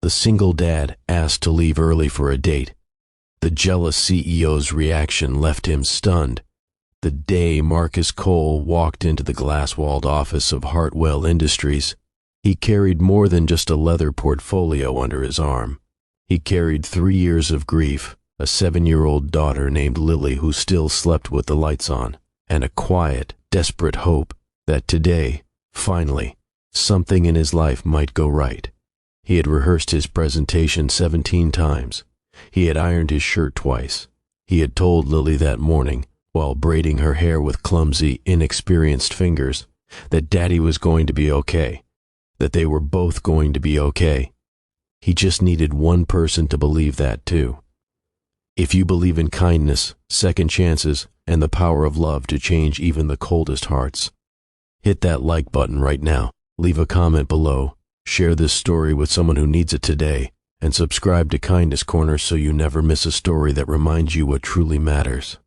The single dad asked to leave early for a date. The jealous CEO's reaction left him stunned. The day Marcus Cole walked into the glass-walled office of Hartwell Industries, he carried more than just a leather portfolio under his arm. He carried 3 years of grief, a 7-year-old daughter named Lily who still slept with the lights on, and a quiet, desperate hope that today, finally, something in his life might go right. He had rehearsed his presentation 17 times. He had ironed his shirt twice. He had told Lily that morning, while braiding her hair with clumsy, inexperienced fingers, that Daddy was going to be okay, that they were both going to be okay. He just needed one person to believe that too. If you believe in kindness, second chances, and the power of love to change even the coldest hearts, hit that like button right now, leave a comment below, share this story with someone who needs it today, and subscribe to Kindness Corner so you never miss a story that reminds you what truly matters.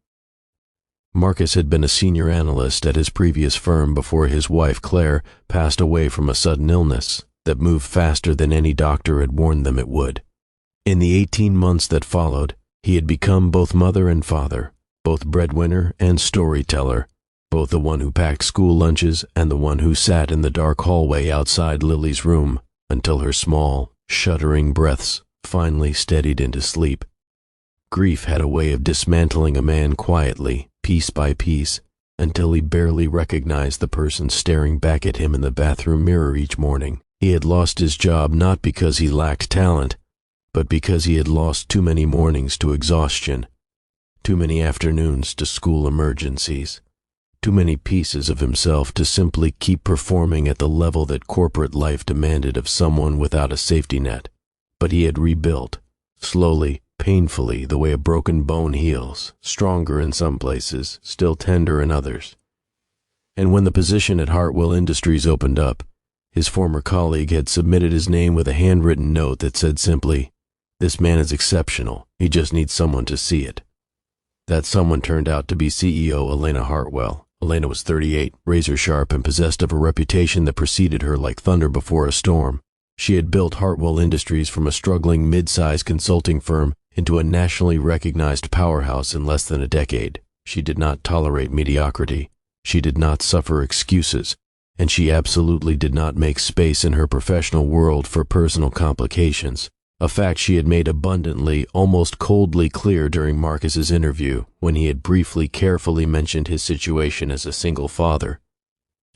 Marcus had been a senior analyst at his previous firm before his wife Claire passed away from a sudden illness that moved faster than any doctor had warned them it would. In the 18 months that followed, he had become both mother and father, both breadwinner and storyteller, both the one who packed school lunches and the one who sat in the dark hallway outside Lily's room until her small, shuddering breaths finally steadied into sleep. Grief had a way of dismantling a man quietly, piece by piece, until he barely recognized the person staring back at him in the bathroom mirror each morning. He had lost his job not because he lacked talent, but because he had lost too many mornings to exhaustion, too many afternoons to school emergencies, too many pieces of himself to simply keep performing at the level that corporate life demanded of someone without a safety net. But he had rebuilt, slowly, painfully, the way a broken bone heals, stronger in some places, still tender in others. And when the position at Hartwell Industries opened up, his former colleague had submitted his name with a handwritten note that said simply, "This man is exceptional, he just needs someone to see it." That someone turned out to be CEO Elena Hartwell. Elena was 38, razor-sharp, and possessed of a reputation that preceded her like thunder before a storm. She had built Hartwell Industries from a struggling mid-sized consulting firm into a nationally recognized powerhouse in less than a decade. She did not tolerate mediocrity. She did not suffer excuses. And she absolutely did not make space in her professional world for personal complications, a fact she had made abundantly, almost coldly clear during Marcus's interview when he had briefly, carefully mentioned his situation as a single father.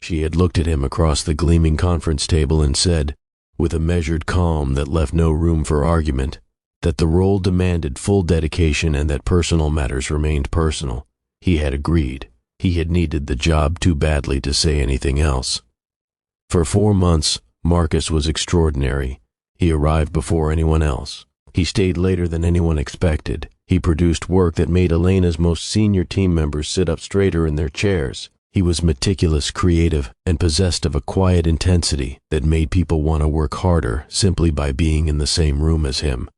She had looked at him across the gleaming conference table and said, with a measured calm that left no room for argument, that the role demanded full dedication and that personal matters remained personal. He had agreed. He had needed the job too badly to say anything else. For 4 months, Marcus was extraordinary. He arrived before anyone else. He stayed later than anyone expected. He produced work that made Elena's most senior team members sit up straighter in their chairs. He was meticulous, creative, and possessed of a quiet intensity that made people want to work harder simply by being in the same room as him.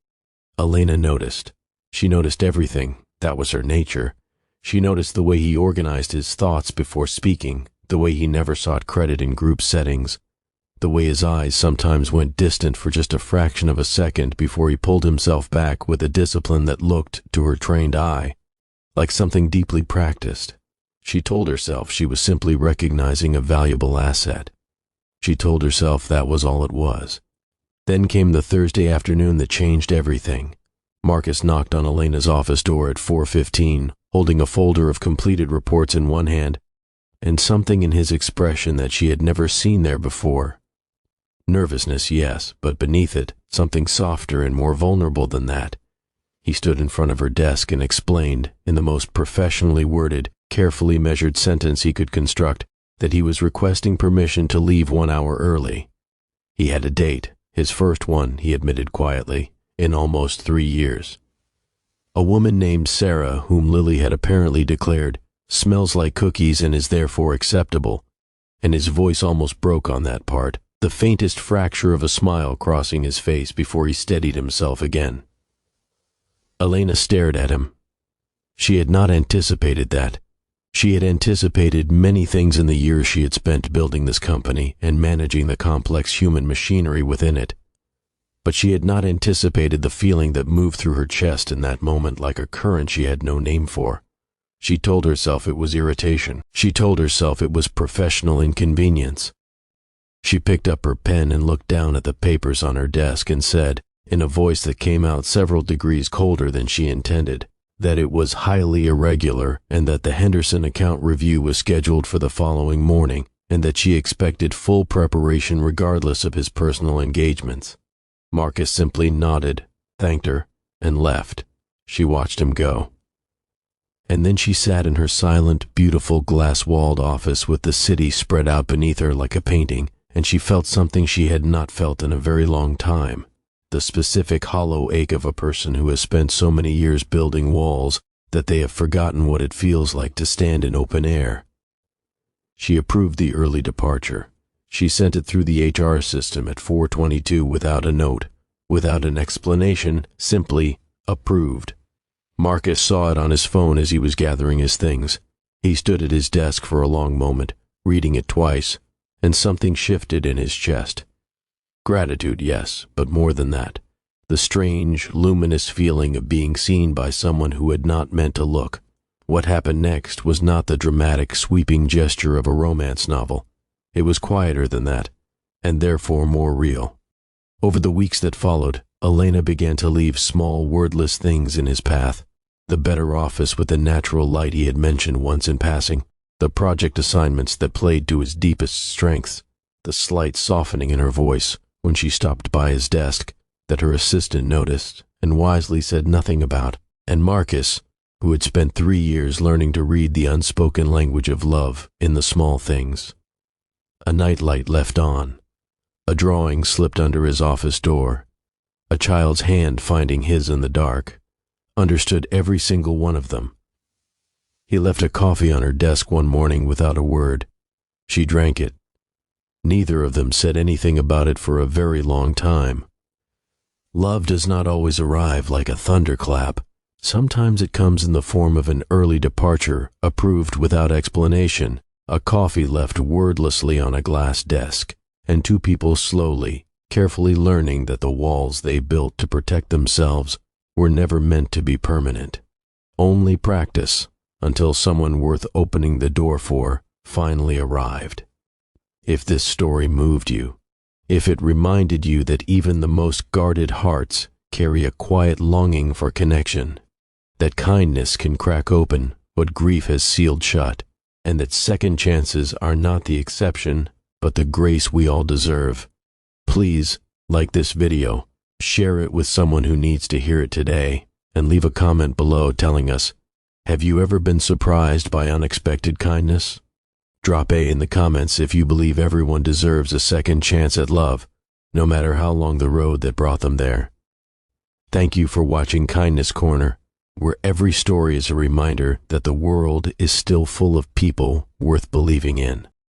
Elena noticed. She noticed everything. That was her nature. She noticed the way he organized his thoughts before speaking, the way he never sought credit in group settings, the way his eyes sometimes went distant for just a fraction of a second before he pulled himself back with a discipline that looked, to her trained eye, like something deeply practiced. She told herself she was simply recognizing a valuable asset. She told herself that was all it was. Then came the Thursday afternoon that changed everything. Marcus knocked on Elena's office door at 4:15, holding a folder of completed reports in one hand, and something in his expression that she had never seen there before. Nervousness, yes, but beneath it, something softer and more vulnerable than that. He stood in front of her desk and explained, in the most professionally worded, carefully measured sentence he could construct, that he was requesting permission to leave 1 hour early. He had a date, his first one, he admitted quietly, in almost 3 years. A woman named Sarah, whom Lily had apparently declared, smells like cookies and is therefore acceptable, and his voice almost broke on that part, the faintest fracture of a smile crossing his face before he steadied himself again. Elena stared at him. She had not anticipated that. She had anticipated many things in the years she had spent building this company and managing the complex human machinery within it. but she had not anticipated the feeling that moved through her chest in that moment like a current she had no name for. She told herself it was irritation. She told herself it was professional inconvenience. She picked up her pen and looked down at the papers on her desk and said, in a voice that came out several degrees colder than she intended, that it was highly irregular and that the Henderson account review was scheduled for the following morning and that she expected full preparation regardless of his personal engagements. Marcus simply nodded, thanked her, and left. She watched him go. And then she sat in her silent, beautiful, glass-walled office with the city spread out beneath her like a painting, and she felt something she had not felt in a very long time. The specific hollow ache of a person who has spent so many years building walls that they have forgotten what it feels like to stand in open air. She approved the early departure. She sent it through the HR system at 4:22 without a note, without an explanation, simply approved. Marcus saw it on his phone as he was gathering his things. He stood at his desk for a long moment, reading it twice, and something shifted in his chest. Gratitude, yes, but more than that. The strange, luminous feeling of being seen by someone who had not meant to look. What happened next was not the dramatic, sweeping gesture of a romance novel. It was quieter than that, and therefore more real. Over the weeks that followed, Elena began to leave small, wordless things in his path. The better office with the natural light he had mentioned once in passing, the project assignments that played to his deepest strengths, the slight softening in her voice when she stopped by his desk that her assistant noticed and wisely said nothing about, and Marcus, who had spent 3 years learning to read the unspoken language of love in the small things. A nightlight left on. A drawing slipped under his office door. A child's hand finding his in the dark. Understood every single one of them. He left a coffee on her desk one morning without a word. She drank it. Neither of them said anything about it for a very long time. Love does not always arrive like a thunderclap. Sometimes it comes in the form of an early departure, approved without explanation, a coffee left wordlessly on a glass desk, and two people slowly, carefully learning that the walls they built to protect themselves were never meant to be permanent. Only practice, until someone worth opening the door for finally arrived. If this story moved you, if it reminded you that even the most guarded hearts carry a quiet longing for connection, that kindness can crack open what grief has sealed shut, and that second chances are not the exception, but the grace we all deserve, please like this video, share it with someone who needs to hear it today, and leave a comment below telling us, have you ever been surprised by unexpected kindness? Drop A in the comments if you believe everyone deserves a second chance at love, no matter how long the road that brought them there. Thank you for watching Kindness Corner, where every story is a reminder that the world is still full of people worth believing in.